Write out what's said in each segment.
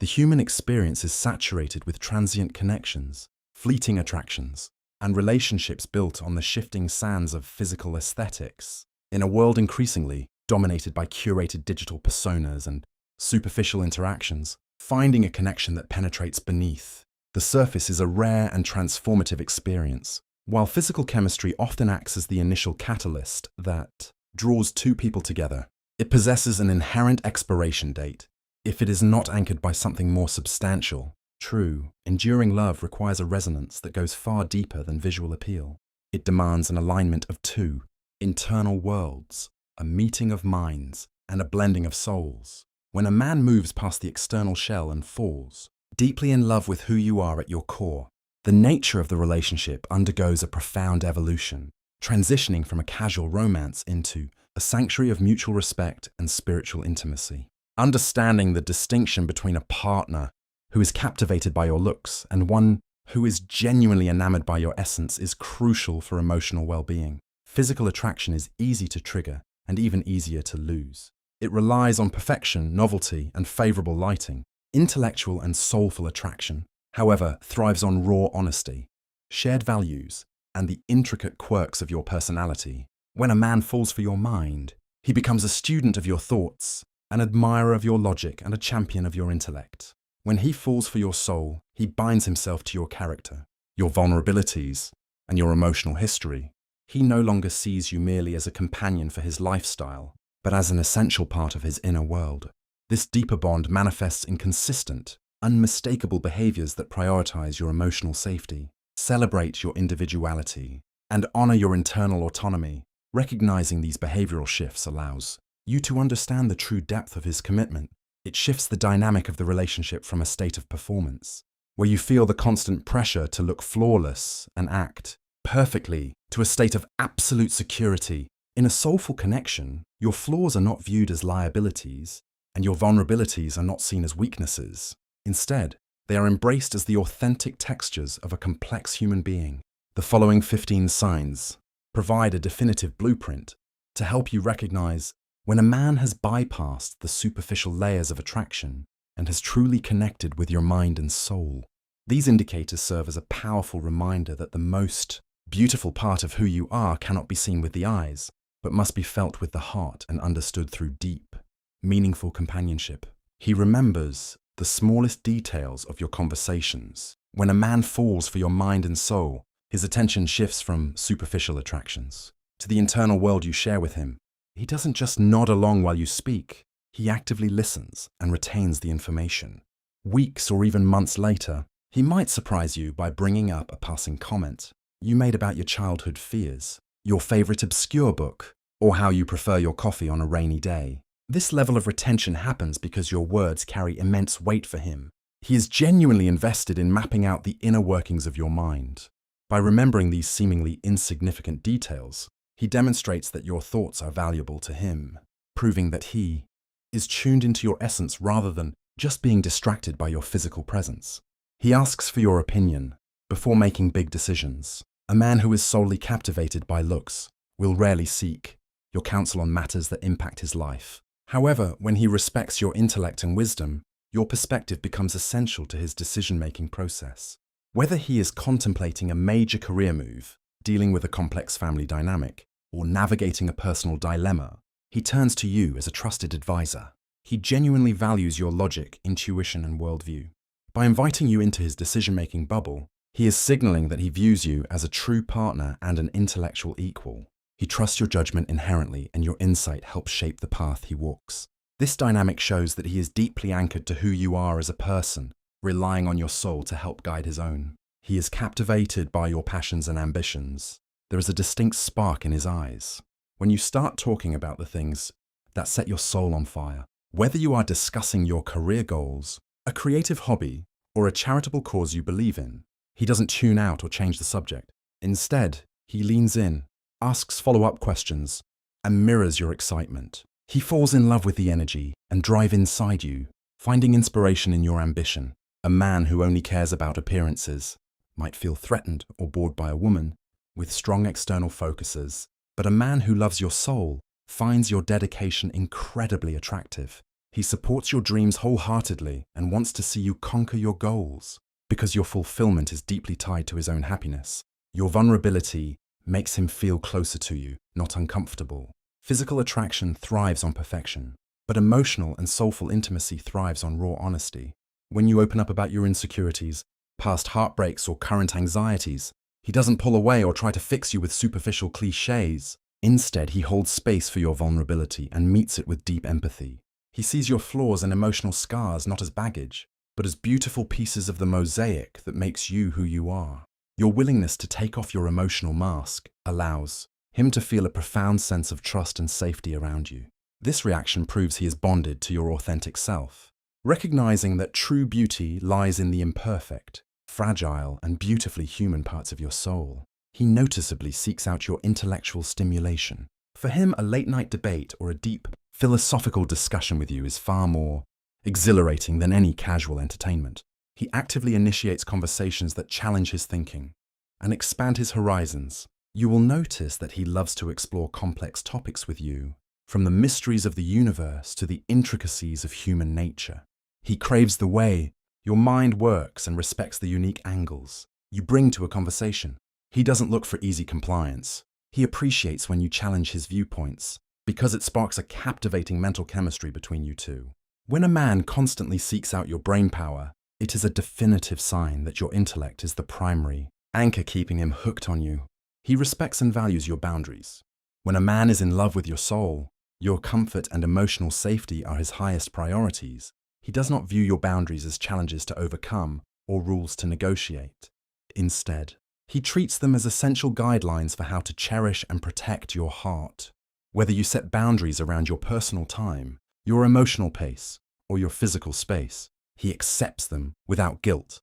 The human experience is saturated with transient connections, fleeting attractions, and relationships built on the shifting sands of physical aesthetics. In a world increasingly dominated by curated digital personas and superficial interactions, finding a connection that penetrates beneath the surface is a rare and transformative experience. While physical chemistry often acts as the initial catalyst that draws two people together, it possesses an inherent expiration date if it is not anchored by something more substantial. True, enduring love requires a resonance that goes far deeper than visual appeal. It demands an alignment of two internal worlds, a meeting of minds, and a blending of souls. When a man moves past the external shell and falls deeply in love with who you are at your core, the nature of the relationship undergoes a profound evolution, transitioning from a casual romance into a sanctuary of mutual respect and spiritual intimacy. Understanding the distinction between a partner who is captivated by your looks and one who is genuinely enamored by your essence is crucial for emotional well-being. Physical attraction is easy to trigger and even easier to lose. It relies on perfection, novelty, and favorable lighting. Intellectual and soulful attraction, however, thrives on raw honesty, shared values, and the intricate quirks of your personality. When a man falls for your mind, he becomes a student of your thoughts, an admirer of your logic, and a champion of your intellect. When he falls for your soul, he binds himself to your character, your vulnerabilities, and your emotional history. He no longer sees you merely as a companion for his lifestyle, but as an essential part of his inner world. This deeper bond manifests in consistent, unmistakable behaviors that prioritize your emotional safety, celebrate your individuality, and honor your internal autonomy. Recognizing these behavioral shifts allows you to understand the true depth of his commitment. It shifts the dynamic of the relationship from a state of performance, where you feel the constant pressure to look flawless and act perfectly, to a state of absolute security. In a soulful connection, your flaws are not viewed as liabilities, and your vulnerabilities are not seen as weaknesses. Instead, they are embraced as the authentic textures of a complex human being. The following 15 signs provide a definitive blueprint to help you recognize when a man has bypassed the superficial layers of attraction and has truly connected with your mind and soul. These indicators serve as a powerful reminder that the most beautiful part of who you are cannot be seen with the eyes, but must be felt with the heart and understood through deep, meaningful companionship. He remembers the smallest details of your conversations. When a man falls for your mind and soul, his attention shifts from superficial attractions to the internal world you share with him. He doesn't just nod along while you speak, he actively listens and retains the information. Weeks or even months later, he might surprise you by bringing up a passing comment you made about your childhood fears, your favorite obscure book, or how you prefer your coffee on a rainy day. This level of retention happens because your words carry immense weight for him. He is genuinely invested in mapping out the inner workings of your mind. By remembering these seemingly insignificant details, he demonstrates that your thoughts are valuable to him, proving that he is tuned into your essence rather than just being distracted by your physical presence. He asks for your opinion before making big decisions. A man who is solely captivated by looks will rarely seek your counsel on matters that impact his life. However, when he respects your intellect and wisdom, your perspective becomes essential to his decision-making process. Whether he is contemplating a major career move, dealing with a complex family dynamic, or navigating a personal dilemma, he turns to you as a trusted advisor. He genuinely values your logic, intuition, and worldview. By inviting you into his decision-making bubble, he is signaling that he views you as a true partner and an intellectual equal. He trusts your judgment inherently, and your insight helps shape the path he walks. This dynamic shows that he is deeply anchored to who you are as a person, relying on your soul to help guide his own. He is captivated by your passions and ambitions. There is a distinct spark in his eyes when you start talking about the things that set your soul on fire. Whether you are discussing your career goals, a creative hobby, or a charitable cause you believe in, he doesn't tune out or change the subject. Instead, he leans in, asks follow-up questions, and mirrors your excitement. He falls in love with the energy and drive inside you, finding inspiration in your ambition. A man who only cares about appearances might feel threatened or bored by a woman with strong external focuses, but a man who loves your soul finds your dedication incredibly attractive. He supports your dreams wholeheartedly and wants to see you conquer your goals. Because your fulfillment is deeply tied to his own happiness, your vulnerability makes him feel closer to you, not uncomfortable. Physical attraction thrives on perfection, but emotional and soulful intimacy thrives on raw honesty. When you open up about your insecurities, past heartbreaks, or current anxieties, he doesn't pull away or try to fix you with superficial cliches. Instead, he holds space for your vulnerability and meets it with deep empathy. He sees your flaws and emotional scars not as baggage, but as beautiful pieces of the mosaic that makes you who you are. Your willingness to take off your emotional mask allows him to feel a profound sense of trust and safety around you. This reaction proves he is bonded to your authentic self, recognizing that true beauty lies in the imperfect, fragile, and beautifully human parts of your soul. He noticeably seeks out your intellectual stimulation. For him, a late-night debate or a deep, philosophical discussion with you is far more exhilarating than any casual entertainment. He actively initiates conversations that challenge his thinking and expand his horizons. You will notice that he loves to explore complex topics with you, from the mysteries of the universe to the intricacies of human nature. He craves the way your mind works and respects the unique angles you bring to a conversation. He doesn't look for easy compliance. He appreciates when you challenge his viewpoints, because it sparks a captivating mental chemistry between you two. When a man constantly seeks out your brainpower, it is a definitive sign that your intellect is the primary anchor keeping him hooked on you. He respects and values your boundaries. When a man is in love with your soul, your comfort and emotional safety are his highest priorities. He does not view your boundaries as challenges to overcome or rules to negotiate. Instead, he treats them as essential guidelines for how to cherish and protect your heart. Whether you set boundaries around your personal time, your emotional pace, or your physical space, he accepts them without guilt,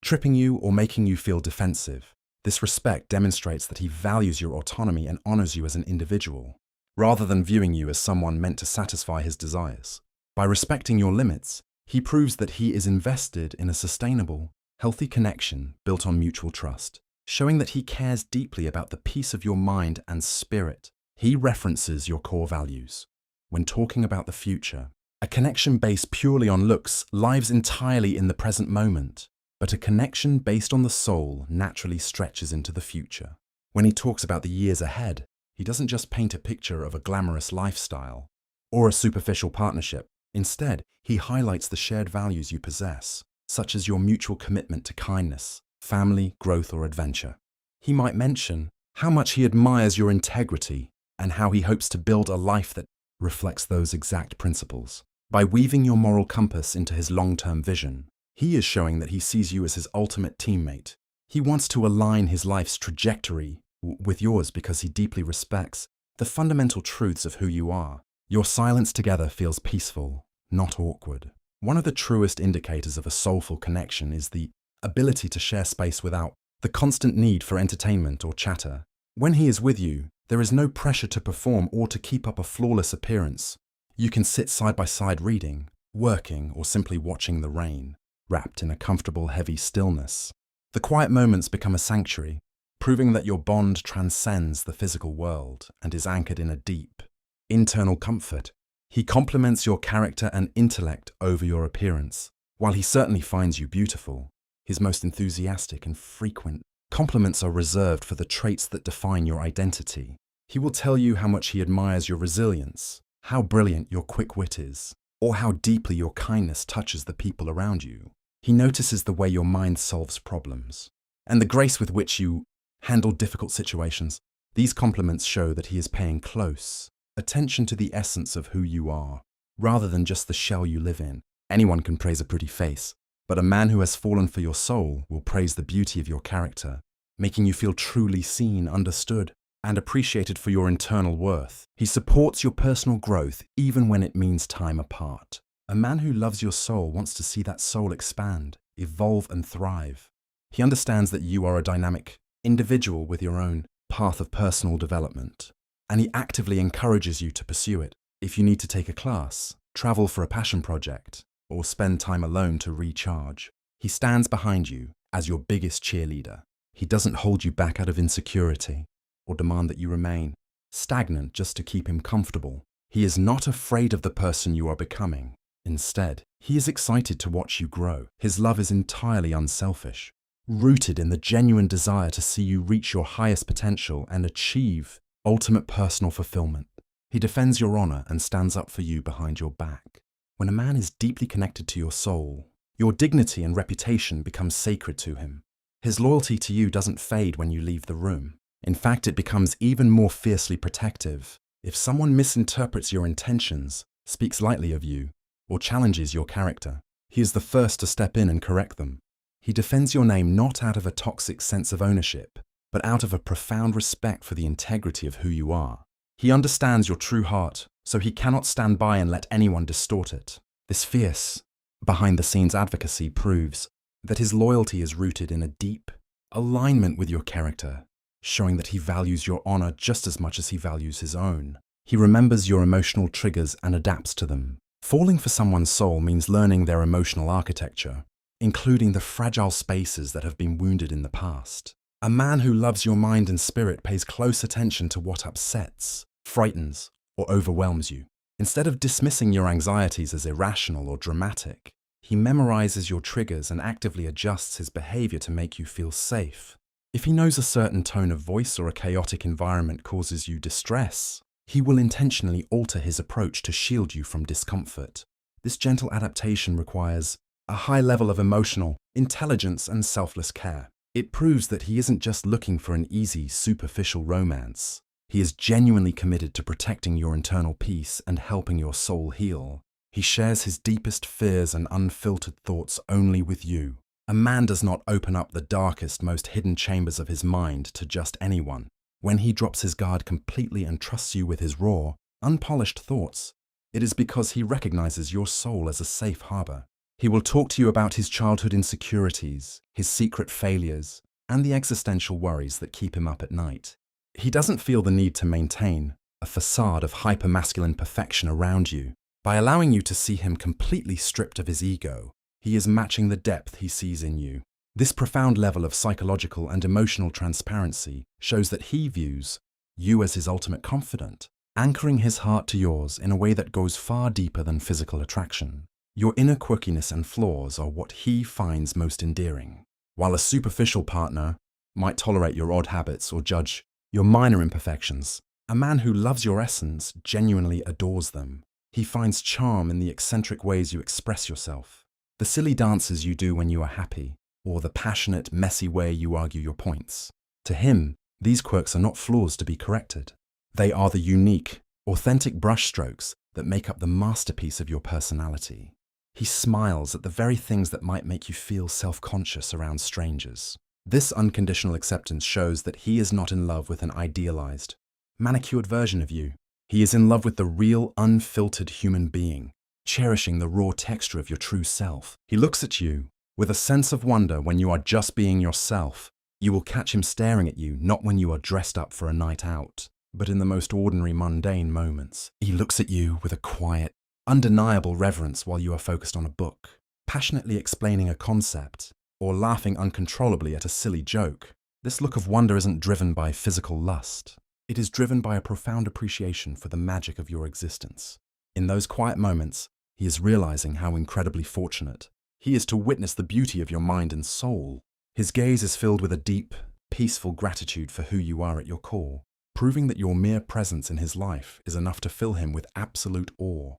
tripping you or making you feel defensive. This respect demonstrates that he values your autonomy and honors you as an individual, rather than viewing you as someone meant to satisfy his desires. By respecting your limits, he proves that he is invested in a sustainable, healthy connection built on mutual trust, showing that he cares deeply about the peace of your mind and spirit. He references your core values. When talking about the future, a connection based purely on looks lives entirely in the present moment, but a connection based on the soul naturally stretches into the future. When he talks about the years ahead, he doesn't just paint a picture of a glamorous lifestyle or a superficial partnership. Instead, he highlights the shared values you possess, such as your mutual commitment to kindness, family, growth, or adventure. He might mention how much he admires your integrity and how he hopes to build a life that reflects those exact principles. By weaving your moral compass into his long-term vision, he is showing that he sees you as his ultimate teammate. He wants to align his life's trajectory with yours because he deeply respects the fundamental truths of who you are. Your silence together feels peaceful, not awkward. One of the truest indicators of a soulful connection is the ability to share space without the constant need for entertainment or chatter. When he is with you, there is no pressure to perform or to keep up a flawless appearance. You can sit side by side reading, working, or simply watching the rain, wrapped in a comfortable, heavy stillness. The quiet moments become a sanctuary, proving that your bond transcends the physical world and is anchored in a deep, internal comfort. He compliments your character and intellect over your appearance. While he certainly finds you beautiful, his most enthusiastic and frequent compliments are reserved for the traits that define your identity. He will tell you how much he admires your resilience, how brilliant your quick wit is, or how deeply your kindness touches the people around you. He notices the way your mind solves problems and the grace with which you handle difficult situations. These compliments show that he is paying close attention to the essence of who you are, rather than just the shell you live in. Anyone can praise a pretty face, but a man who has fallen for your soul will praise the beauty of your character, making you feel truly seen, understood, and appreciated for your internal worth. He supports your personal growth even when it means time apart. A man who loves your soul wants to see that soul expand, evolve, and thrive. He understands that you are a dynamic individual with your own path of personal development, and he actively encourages you to pursue it. If you need to take a class, travel for a passion project, or spend time alone to recharge, he stands behind you as your biggest cheerleader. He doesn't hold you back out of insecurity or demand that you remain stagnant just to keep him comfortable. He is not afraid of the person you are becoming, Instead, he is excited to watch you grow. His love is entirely unselfish, rooted in the genuine desire to see you reach your highest potential and achieve ultimate personal fulfillment. He defends your honor and stands up for you behind your back. When a man is deeply connected to your soul, your dignity and reputation become sacred to him. His loyalty to you doesn't fade when you leave the room. In fact, it becomes even more fiercely protective. If someone misinterprets your intentions, speaks lightly of you, or challenges your character, he is the first to step in and correct them. He defends your name not out of a toxic sense of ownership, but out of a profound respect for the integrity of who you are. He understands your true heart, so he cannot stand by and let anyone distort it. This fierce, behind-the-scenes advocacy proves that his loyalty is rooted in a deep alignment with your character, showing that he values your honor just as much as he values his own. He remembers your emotional triggers and adapts to them. Falling for someone's soul means learning their emotional architecture, including the fragile spaces that have been wounded in the past. A man who loves your mind and spirit pays close attention to what upsets, frightens, or overwhelms you. Instead of dismissing your anxieties as irrational or dramatic, he memorizes your triggers and actively adjusts his behavior to make you feel safe. If he knows a certain tone of voice or a chaotic environment causes you distress, he will intentionally alter his approach to shield you from discomfort. This gentle adaptation requires a high level of emotional intelligence and selfless care. It proves that he isn't just looking for an easy, superficial romance. He is genuinely committed to protecting your internal peace and helping your soul heal. He shares his deepest fears and unfiltered thoughts only with you. A man does not open up the darkest, most hidden chambers of his mind to just anyone. When he drops his guard completely and trusts you with his raw, unpolished thoughts, it is because he recognizes your soul as a safe harbor. He will talk to you about his childhood insecurities, his secret failures, and the existential worries that keep him up at night. He doesn't feel the need to maintain a facade of hypermasculine perfection around you. By allowing you to see him completely stripped of his ego, he is matching the depth he sees in you. This profound level of psychological and emotional transparency shows that he views you as his ultimate confidant, anchoring his heart to yours in a way that goes far deeper than physical attraction. Your inner quirkiness and flaws are what he finds most endearing. While a superficial partner might tolerate your odd habits or judge your minor imperfections, a man who loves your essence genuinely adores them. He finds charm in the eccentric ways you express yourself, the silly dances you do when you are happy, or the passionate, messy way you argue your points. To him, these quirks are not flaws to be corrected. They are the unique, authentic brushstrokes that make up the masterpiece of your personality. He smiles at the very things that might make you feel self-conscious around strangers. This unconditional acceptance shows that he is not in love with an idealized, manicured version of you. He is in love with the real, unfiltered human being, cherishing the raw texture of your true self. He looks at you with a sense of wonder when you are just being yourself. You will catch him staring at you not when you are dressed up for a night out, but in the most ordinary, mundane moments. He looks at you with a quiet, undeniable reverence while you are focused on a book, passionately explaining a concept, or laughing uncontrollably at a silly joke. This look of wonder isn't driven by physical lust. It is driven by a profound appreciation for the magic of your existence. In those quiet moments, he is realizing how incredibly fortunate he is to witness the beauty of your mind and soul. His gaze is filled with a deep, peaceful gratitude for who you are at your core, proving that your mere presence in his life is enough to fill him with absolute awe.